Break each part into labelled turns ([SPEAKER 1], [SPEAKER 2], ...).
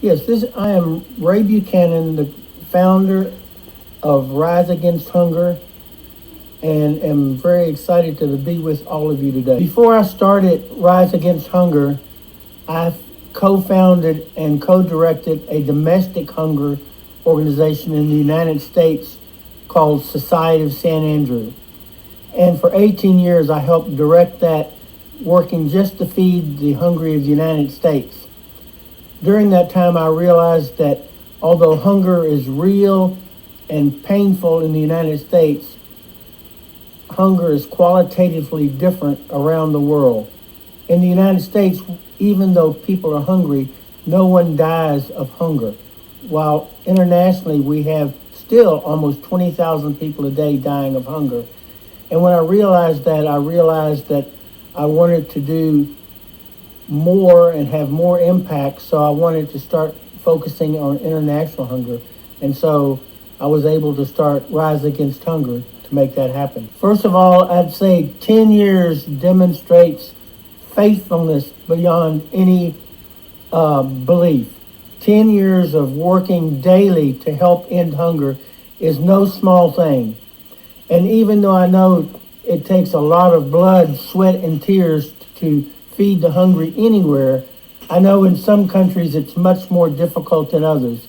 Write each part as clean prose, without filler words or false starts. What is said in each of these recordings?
[SPEAKER 1] Yes, I am Ray Buchanan, the founder of Rise Against Hunger, and am very excited to be with all of you today. Before I started Rise Against Hunger, I co-founded and co-directed a domestic hunger organization in the United States called Society of San Andrew. And for 18 years, I helped direct that, working just to feed the hungry of the United States. During that time, I realized that although hunger is real and painful in the United States, hunger is qualitatively different around the world. In the United States, even though people are hungry, no one dies of hunger. While internationally, we have still almost 20,000 people a day dying of hunger. And when I realized that I wanted to do more and have more impact, so I wanted to start focusing on international hunger. And so I was able to start Rise Against Hunger to make that happen. First of all, I'd say 10 years demonstrates faithfulness beyond any belief. 10 years of working daily to help end hunger is no small thing. And even though I know it takes a lot of blood, sweat, and tears to feed the hungry anywhere, I know in some countries it's much more difficult than others.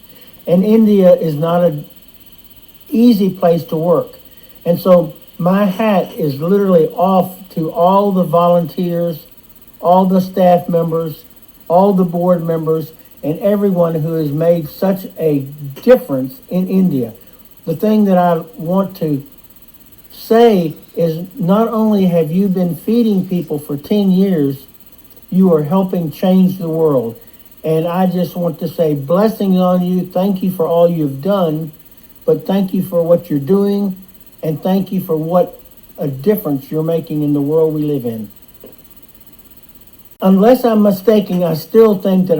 [SPEAKER 1] And India is not an easy place to work. And so my hat is literally off to all the volunteers, all the staff members, all the board members, and everyone who has made such a difference in India. The thing that I want to say is not only have you been feeding people for 10 years, you are helping change the world. And I just want to say blessings on you. Thank you for all you've done, but thank you for what you're doing, and thank you for what a difference you're making in the world we live in. Unless I'm mistaken, I still think that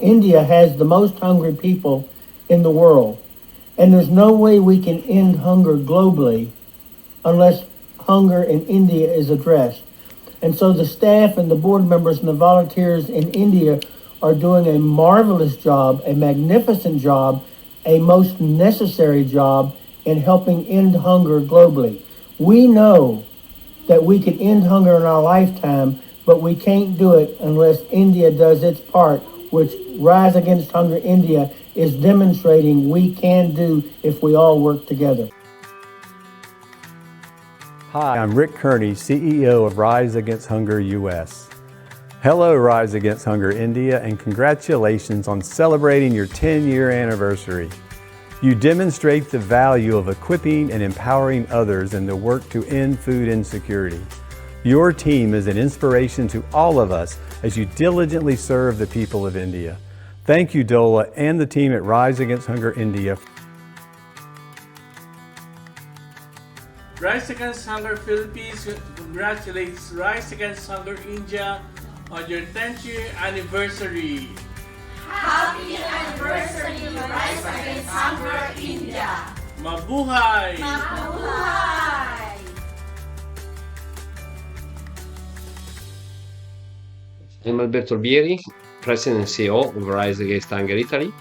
[SPEAKER 1] India has the most hungry people in the world. And there's no way we can end hunger globally unless hunger in India is addressed. And so the staff and the board members and the volunteers in India are doing a marvelous job, a magnificent job, a most necessary job in helping end hunger globally. We know that we can end hunger in our lifetime, but we can't do it unless India does its part, which Rise Against Hunger India is demonstrating we can do if we all work together.
[SPEAKER 2] Hi, I'm Rick Kearney, CEO of Rise Against Hunger US. Hello, Rise Against Hunger India, and congratulations on celebrating your 10-year anniversary. You demonstrate the value of equipping and empowering others in the work to end food insecurity. Your team is an inspiration to all of us as you diligently serve the people of India. Thank you, Dola, and the team at Rise Against Hunger India.
[SPEAKER 3] Rise Against Hunger Philippines congratulates Rise Against Hunger India on your 10th year anniversary.
[SPEAKER 4] Happy anniversary, Rise Against Hunger India!
[SPEAKER 3] Mabuhay!
[SPEAKER 4] Mabuhay!
[SPEAKER 5] I'm Alberto Albieri, President and CEO of Rise Against Hunger Italy.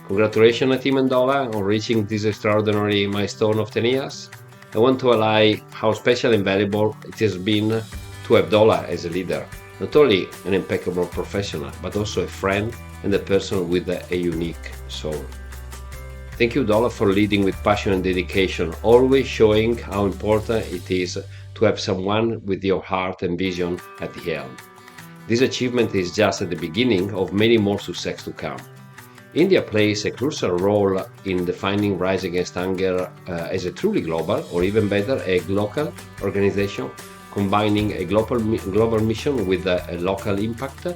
[SPEAKER 5] Congratulations, Team Andola, on reaching this extraordinary milestone of 10 years. I want to highlight how special and valuable it has been to have Dola as a leader. Not only an impeccable professional, but also a friend and a person with a unique soul. Thank you, Dola, for leading with passion and dedication, always showing how important it is to have someone with your heart and vision at the helm. This achievement is just at the beginning of many more success to come. India plays a crucial role in defining Rise Against Hunger as a truly global, or even better, a local organization, combining a global mission with a local impact.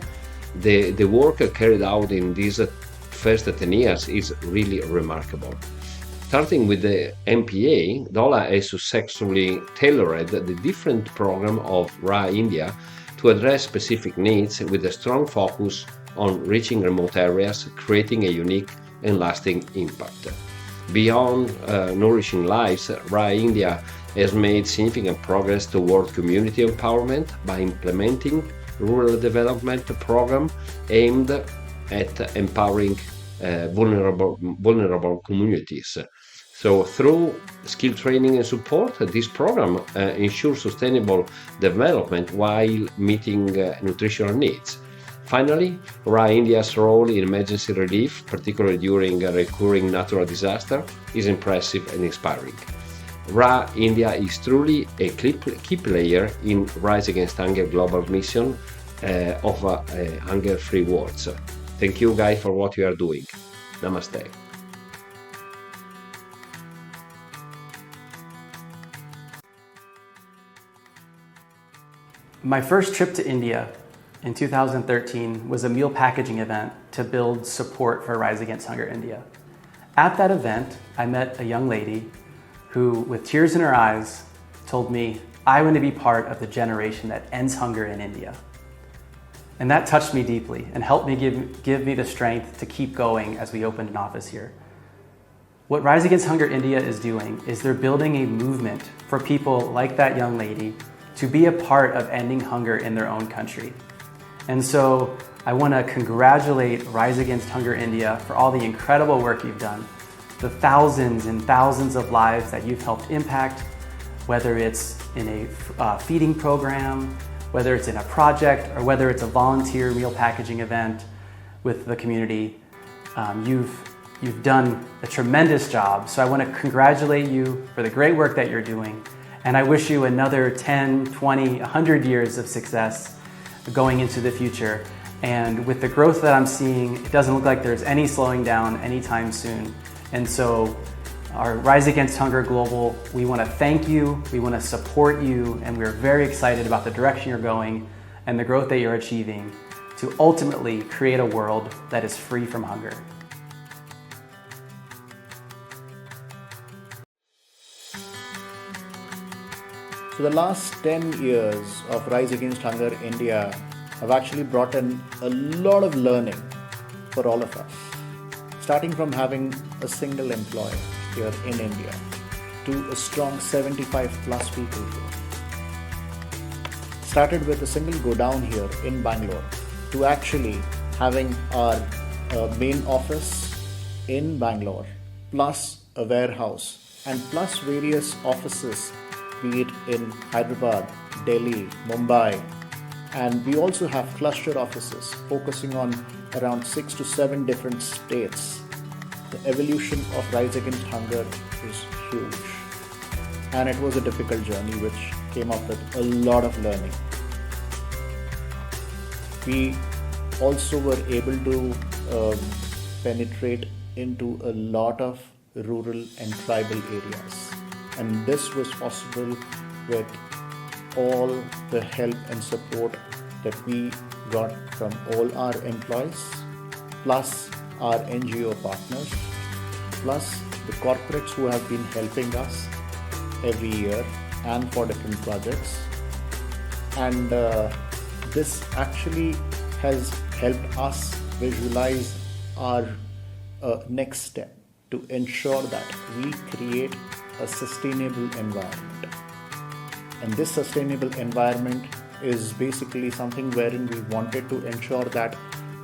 [SPEAKER 5] The work carried out in these first 10 years is really remarkable. Starting with the MPA, Dola has successfully tailored the different program of RA India to address specific needs with a strong focus on reaching remote areas, creating a unique and lasting impact. Beyond nourishing lives, RA India has made significant progress toward community empowerment by implementing rural development program aimed at empowering vulnerable communities. So through skill training and support, this program ensures sustainable development while meeting nutritional needs. Finally, RA India's role in emergency relief, particularly during a recurring natural disaster, is impressive and inspiring. RA India is truly a key player in Rise Against Hunger global mission of hunger-free worlds. Thank you, guys, for what you are doing. Namaste.
[SPEAKER 6] My first trip to India in 2013 was a meal packaging event to build support for Rise Against Hunger India. At that event, I met a young lady who, with tears in her eyes, told me, I want to be part of the generation that ends hunger in India. And that touched me deeply and helped me give me the strength to keep going as we opened an office here. What Rise Against Hunger India is doing is they're building a movement for people like that young lady to be a part of ending hunger in their own country. And so I want to congratulate Rise Against Hunger India for all the incredible work you've done, the thousands and thousands of lives that you've helped impact, whether it's in a feeding program, whether it's in a project, or whether it's a volunteer meal packaging event with the community. You've done a tremendous job. So I want to congratulate you for the great work that you're doing. And I wish you another 10, 20, 100 years of success going into the future. And with the growth that I'm seeing, it doesn't look like there's any slowing down anytime soon. And so our Rise Against Hunger Global, we want to thank you, we want to support you, and we're very excited about the direction you're going and the growth that you're achieving to ultimately create a world that is free from hunger.
[SPEAKER 7] So the last 10 years of Rise Against Hunger India have actually brought in a lot of learning for all of us. Starting from having a single employee here in India to a strong 75 plus people here. Started with a single go down here in Bangalore to actually having our main office in Bangalore plus a warehouse and plus various offices, be it in Hyderabad, Delhi, Mumbai, and we also have cluster offices focusing on around 6 to 7 different states. The evolution of Rise Against Hunger is huge, and it was a difficult journey which came up with a lot of learning. We also were able to penetrate into a lot of rural and tribal areas, and this was possible with all the help and support that we got from all our employees, plus our NGO partners, plus the corporates who have been helping us every year and for different projects. And this actually has helped us visualize our next step to ensure that we create a sustainable environment. And this sustainable environment is basically something wherein we wanted to ensure that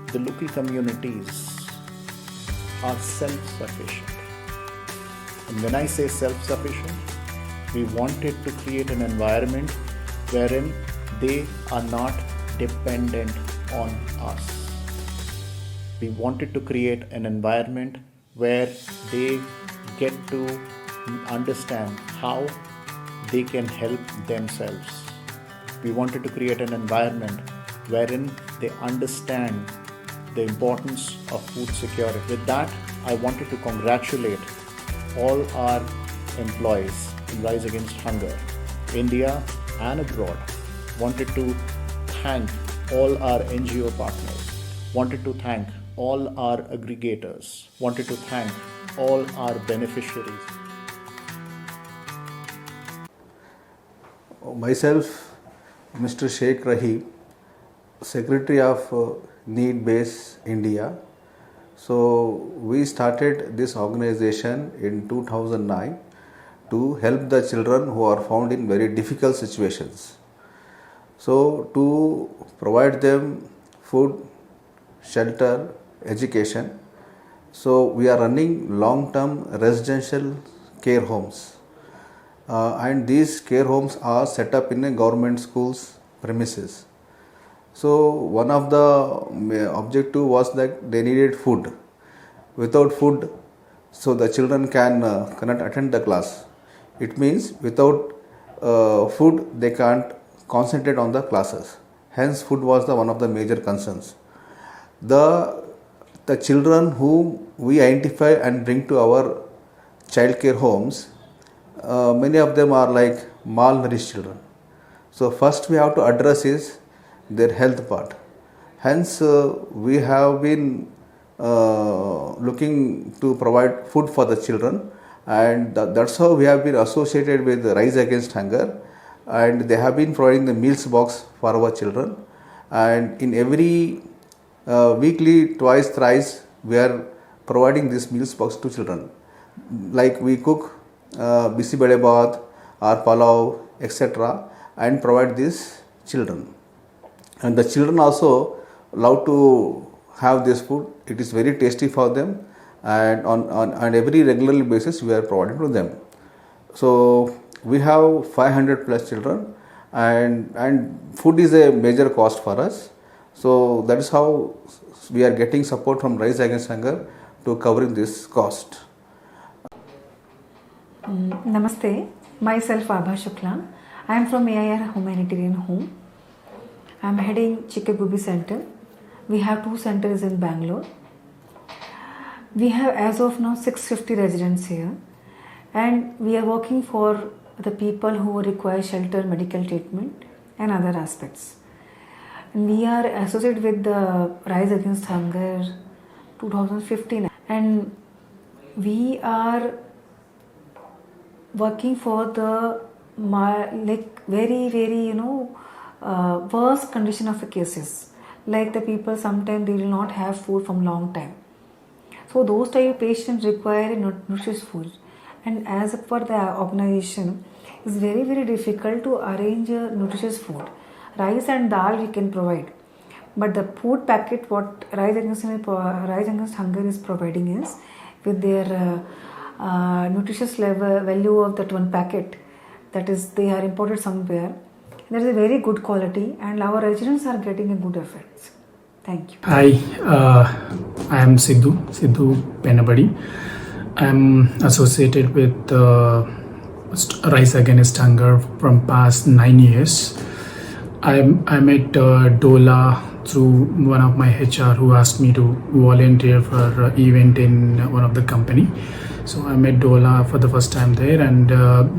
[SPEAKER 7] the local communities are self-sufficient. And when I say self-sufficient, we wanted to create an environment wherein they are not dependent on us. We wanted to create an environment where they get to understand how they can help themselves. We wanted to create an environment wherein they understand the importance of food security. With that, I wanted to congratulate all our employees in Rise Against Hunger, India and abroad. Wanted to thank all our NGO partners. Wanted to thank all our aggregators. Wanted to thank all our beneficiaries.
[SPEAKER 8] Myself, Mr. Sheikh Rahib, Secretary of Need Base India. So we started this organization in 2009 to help the children who are found in very difficult situations. So to provide them food, shelter education. So we are running long-term residential care homes, and these care homes are set up in a government school's premises. So one of the objective was that they needed food. Without food, so the children cannot attend the class. It means without food they can't concentrate on the classes. Hence, food was one of the major concerns. The children whom we identify and bring to our child care homes, many of them are like malnourished children. So first we have to address is their health part. Hence, we have been looking to provide food for the children, and that's how we have been associated with Rise Against Hunger, and they have been providing the meals box for our children, and in every weekly twice thrice we are providing this meals box to children. Like we cook bisi bede bath or palav etc. and provide these children, and the children also love to have this food. It is very tasty for them, and on every regular basis we are providing to them. So we have 500 plus children, and food is a major cost for us. So that is how we are getting support from Rise Against Hunger to covering this cost.
[SPEAKER 9] Namaste, myself Abha Shukla. I am from AIR Humanitarian Home. I am heading Chikagubi Center. We have 2 centers in Bangalore. We have as of now 650 residents here, and we are working for the people who require shelter, medical treatment and other aspects. And we are associated with the Rise Against Hunger 2015, and we are working for the very worst condition of the cases, like the people sometimes they will not have food from long time. So those type of patients require nutritious food, and as per the organization, it's very difficult to arrange nutritious food. Rice and dal we can provide, but the food packet what Rise Against Hunger is providing is with their nutritious value of that one packet, that is they are imported somewhere. There is a very good quality, and our residents are getting a good effects. Thank you.
[SPEAKER 10] Hi, I am Sidhu Penabadi. I am associated with Rise Against Hunger from past 9 years. I met Dola through one of my HR who asked me to volunteer for an event in one of the company. So I met Dola for the first time there, and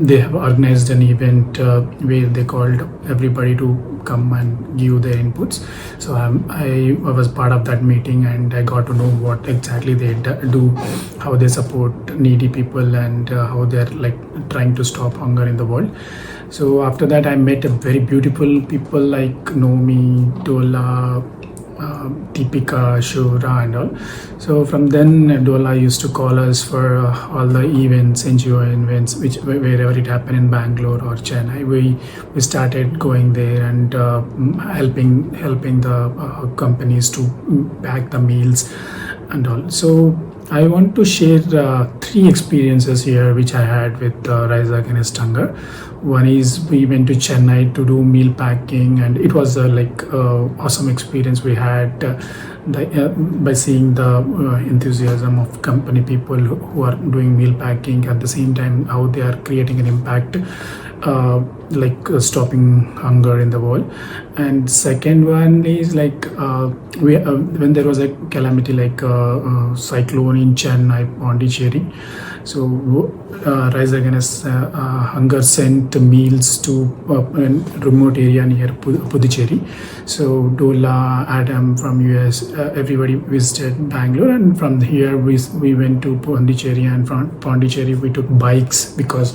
[SPEAKER 10] they have organized an event where they called everybody to come and give their inputs. So I was part of that meeting, and I got to know what exactly they do, how they support needy people, and how they're like trying to stop hunger in the world. So after that, I met a very beautiful people like Nomi, Dola, Deepika, Shura and all. So from then Dola used to call us for all the events, NGO events, wherever it happened in Bangalore or Chennai. We started going there and helping the companies to pack the meals and all. So I want to share 3 experiences here which I had with Rise Against Hunger. One is we went to Chennai to do meal packing, and it was awesome experience we had by seeing the enthusiasm of company people who are doing meal packing, at the same time how they are creating an impact stopping hunger in the world. And second one is when there was a calamity like cyclone in Chennai, Pondicherry. So Rise Against Hunger sent meals to a remote area near Puducherry. So Dola, Adam from US, everybody visited Bangalore, and from here we went to Pondicherry, and from Pondicherry we took bikes because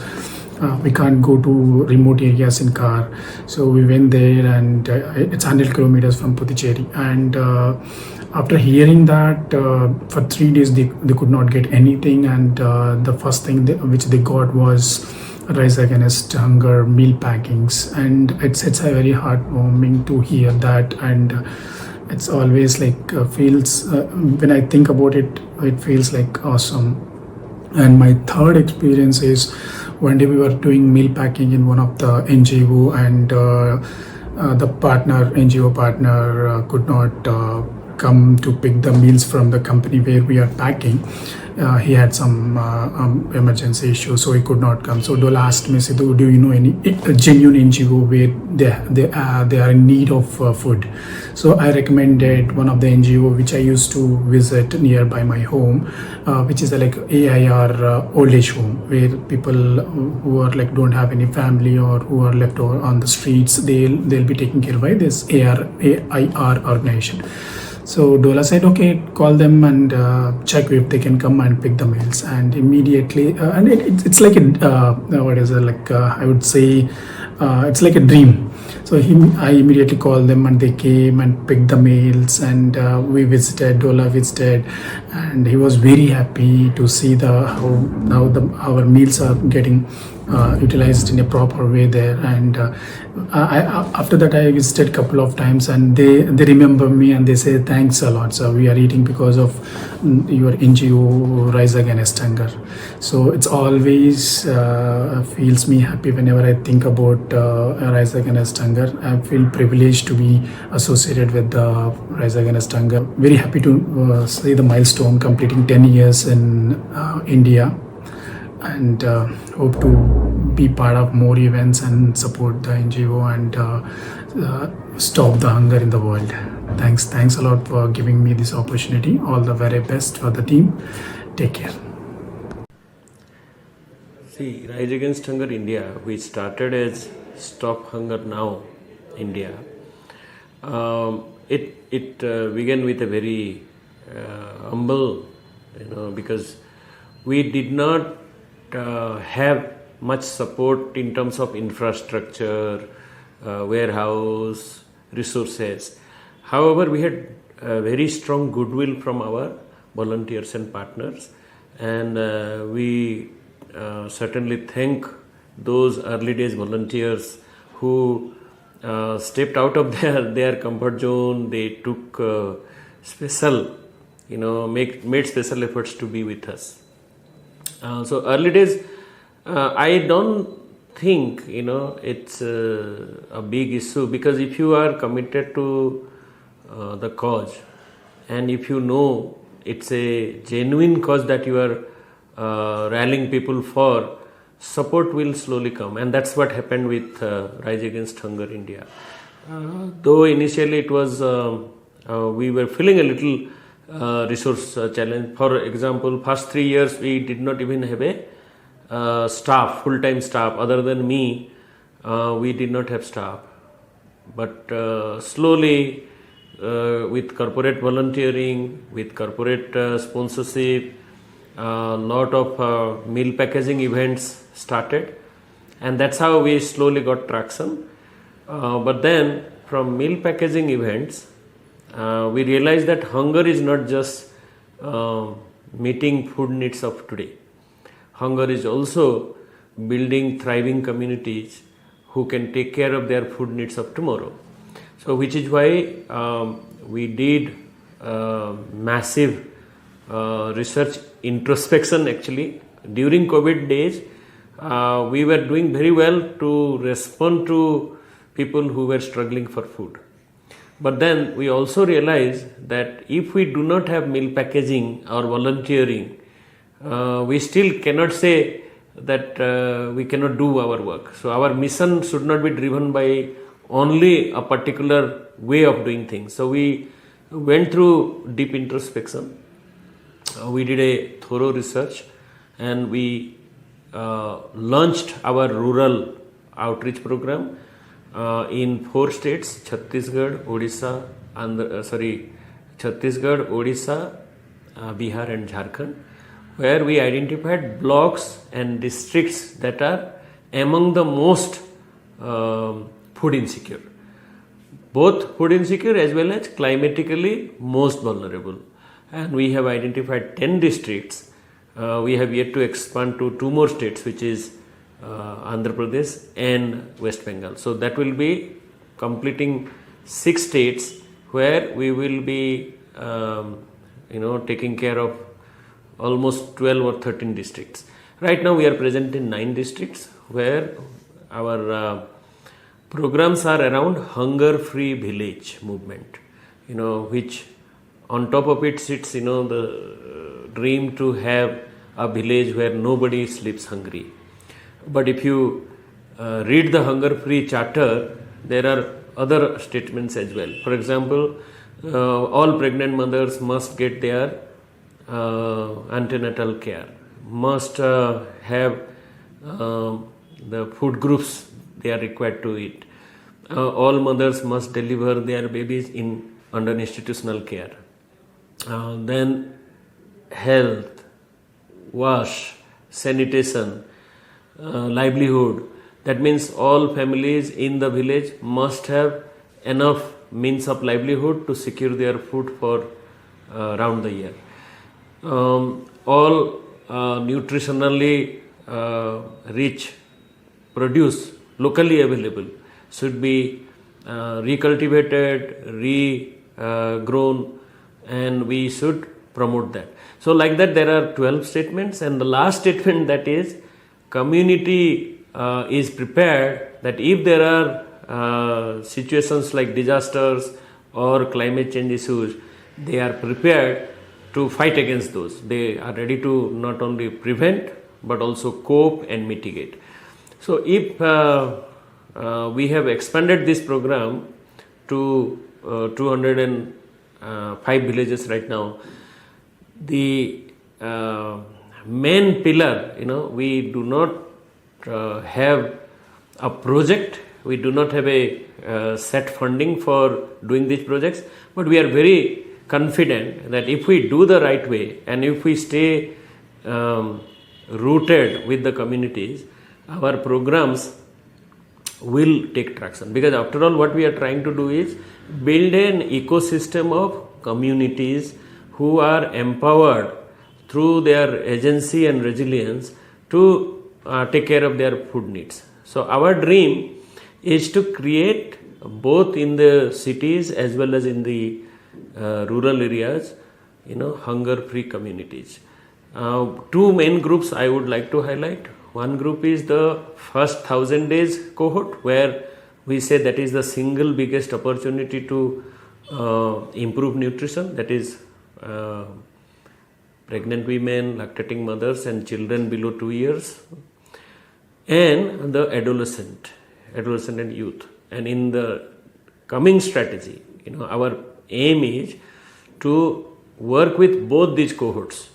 [SPEAKER 10] we can't go to remote areas in car. So we went there, and it's 100 kilometers from Puducherry. And after hearing that, for 3 days they could not get anything, and the first thing which they got was Rise Against Hunger meal packings, and it's a very heartwarming to hear that. And it's always like feels when I think about it, it feels like awesome. And my third experience is one day we were doing meal packing in one of the NGO, and the NGO partner could not come to pick the meals from the company where we are packing. He had some emergency issue, so he could not come. So Dola asked me, Sidhu, do you know any genuine NGO where they are in need of food? So I recommended one of the NGO which I used to visit nearby my home, which is like AIR old age home, where people who are like don't have any family or who are left over on the streets, they'll be taken care of by this AIR organization. So Dola said, okay, call them and check if they can come and pick the meals. And immediately, and it's like I would say, it's like a dream. So I immediately called them and they came and picked the meals, and we visited, Dola visited, and he was very happy to see how our meals are getting utilized in a proper way there. And after that I visited a couple of times, and they remember me and they say thanks a lot, so we are eating because of your NGO Rise Against Hunger. So it's always feels me happy whenever I think about Rise Against Hunger. I feel privileged to be associated with the Rise Against Hunger. Very happy to see the milestone completing 10 years in India, and hope to be part of more events and support the NGO and stop the hunger in the world. Thanks a lot for giving me this opportunity. All the very best for the team. Take care.
[SPEAKER 11] See, Rise Against Hunger India, which started as Stop Hunger Now India, it began with a very humble, because we did not have much support in terms of infrastructure, warehouse, resources. However, we had very strong goodwill from our volunteers and partners, and we certainly thank those early days volunteers who stepped out of their comfort zone. They took made special efforts to be with us. So early days, I don't think it's a big issue, because if you are committed to the cause, and if you know it's a genuine cause that you are rallying people for, support will slowly come, and that's what happened with Rise Against Hunger India. Though initially it was we were feeling a little resource challenge. For example, first 3 years we did not even have a full-time staff. Other than me, we did not have staff. But slowly, with corporate volunteering, with corporate sponsorship, a lot of meal packaging events started, and that's how we slowly got traction. But then from meal packaging events, we realized that hunger is not just meeting food needs of today. Hunger is also building thriving communities who can take care of their food needs of tomorrow. So which is why we did massive research introspection. Actually, during COVID days, we were doing very well to respond to people who were struggling for food. But then we also realized that if we do not have meal packaging or volunteering, we still cannot say that we cannot do our work. So our mission should not be driven by only a particular way of doing things. So we went through deep introspection. We did a thorough research, and we launched our rural outreach program in 4 states: Chhattisgarh, Odisha, Bihar and Jharkhand, where we identified blocks and districts that are among the most food insecure, both food insecure as well as climatically most vulnerable. And we have identified 10 districts. We have yet to expand to 2 more states, which is Andhra Pradesh and West Bengal. So that will be completing 6 states where we will be taking care of almost 12 or 13 districts. Right now we are present in 9 districts where our programs are around hunger free village movement, which on top of it sits the dream to have a village where nobody sleeps hungry. But if you read the hunger free charter, there are other statements as well. For example, all pregnant mothers must get their antenatal care, must have the food groups they are required to eat. All mothers must deliver their babies under institutional care. Then health, wash, sanitation, livelihood. That means all families in the village must have enough means of livelihood to secure their food for around the year. All nutritionally rich produce locally available should be recultivated, regrown, and we should promote that. So like that there are 12 statements, and the last statement, that is community is prepared that if there are situations like disasters or climate change issues, they are prepared to fight against those. They are ready to not only prevent but also cope and mitigate. So if we have expanded this program to 205 villages right now, the main pillar, we do not have a project, we do not have a set funding for doing these projects, but we are very confident that if we do the right way and if we stay rooted with the communities, our programs will take traction. Because after all, what we are trying to do is build an ecosystem of communities who are empowered through their agency and resilience to take care of their food needs. So our dream is to create, both in the cities as well as in the rural areas, hunger-free communities. 2 main groups I would like to highlight. One group is the first 1000 days cohort, where we say that is the single biggest opportunity to improve nutrition, that is pregnant women, lactating mothers and children below 2 years, and the adolescent and youth. And in the coming strategy, our aim is to work with both these cohorts,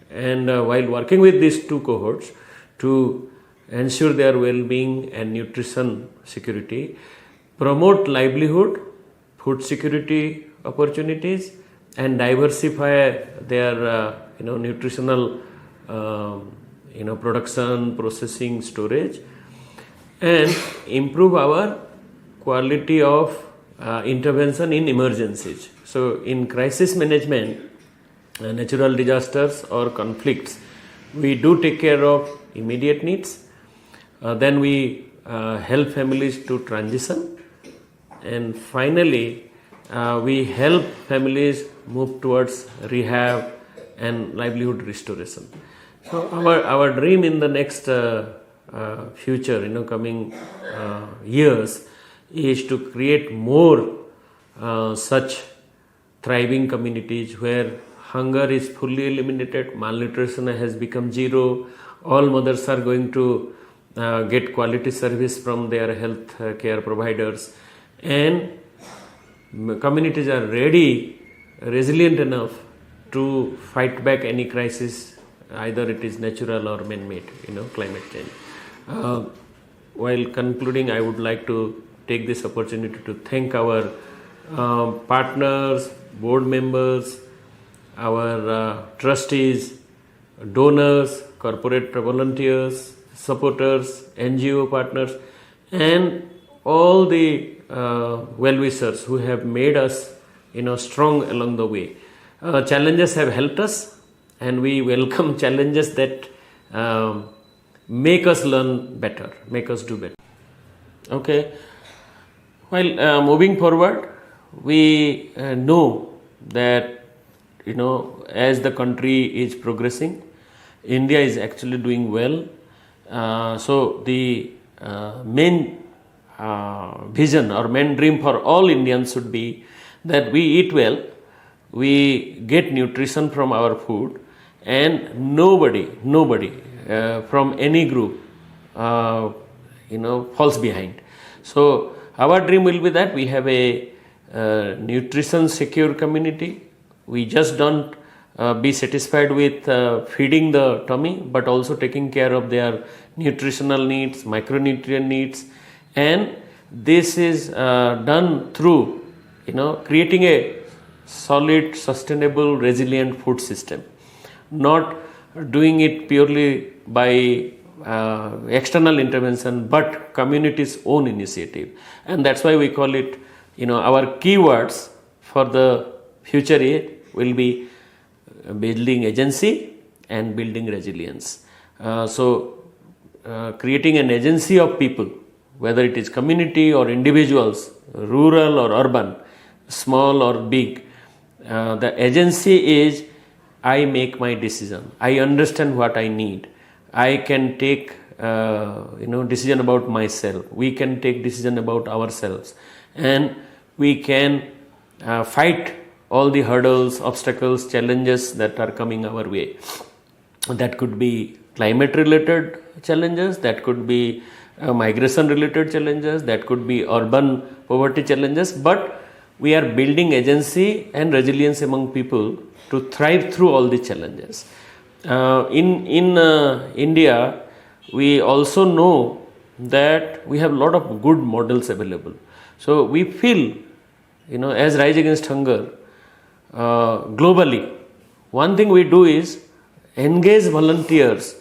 [SPEAKER 11] and while working with these 2 cohorts, to ensure their well-being and nutrition security, promote livelihood, food security opportunities, and diversify their nutritional production, processing, storage, and improve our quality of intervention in emergencies. So in crisis management, natural disasters or conflicts, we do take care of immediate needs, then we help families to transition, and finally we help families move towards rehab and livelihood restoration. So our dream in the next future, coming years, is to create more such thriving communities where hunger is fully eliminated, malnutrition has become zero, all mothers are going to get quality service from their health care providers, and communities are ready, resilient enough to fight back any crisis, either it is natural or man-made, climate change. While concluding, I would like to take this opportunity to thank our partners, board members, our trustees, donors, corporate volunteers, supporters, NGO partners, and all the well-wishers who have made us strong along the way. Challenges have helped us, and we welcome challenges that make us learn better, make us do better. Okay. While moving forward, we know that, as the country is progressing, India is actually doing well. So the main vision or main dream for all Indians should be that we eat well, we get nutrition from our food, and nobody from any group falls behind. So our dream will be that we have a nutrition secure community. We just don't be satisfied with feeding the tummy, but also taking care of their nutritional needs, micronutrient needs, and this is done through creating a solid, sustainable, resilient food system, not doing it purely by external intervention, but community's own initiative. And that's why we call it, our keywords for the future year will be building agency and building resilience. Creating an agency of people, whether it is community or individuals, rural or urban, small or big, the agency is I make my decision. I understand what I need. I can take decision about myself. We can take decision about ourselves, and we can fight all the hurdles, obstacles, challenges that are coming our way. That could be climate related challenges, that could be migration related challenges, that could be urban poverty challenges, but we are building agency and resilience among people to thrive through all the challenges. In India, we also know that we have a lot of good models available. So we feel, as Rise Against Hunger, globally, one thing we do is engage volunteers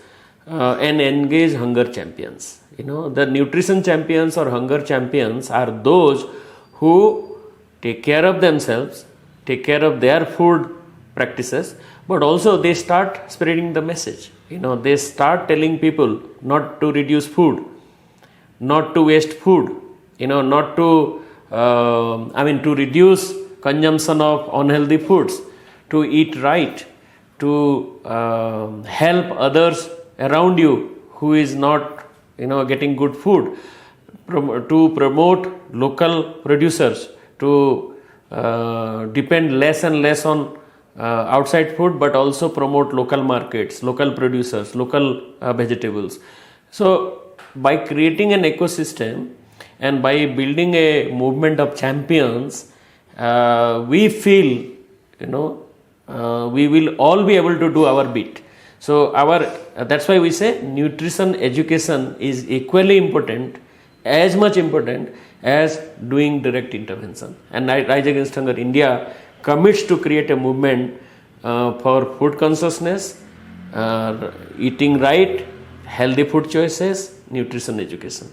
[SPEAKER 11] and engage hunger champions. The nutrition champions or hunger champions are those who take care of themselves, take care of their food practices, but also they start spreading the message. They start telling people not to reduce food, not to waste food, not to, to reduce consumption of unhealthy foods, to eat right, to help others around you who is not, getting good food, to promote local producers, to depend less and less on outside food, but also promote local markets, local producers, local vegetables. So by creating an ecosystem and by building a movement of champions, we feel, we will all be able to do our bit. So that's why we say nutrition education is equally important, as much important as doing direct intervention. And Rise Against Hunger India commits to create a movement for food consciousness, eating right, healthy food choices, nutrition education.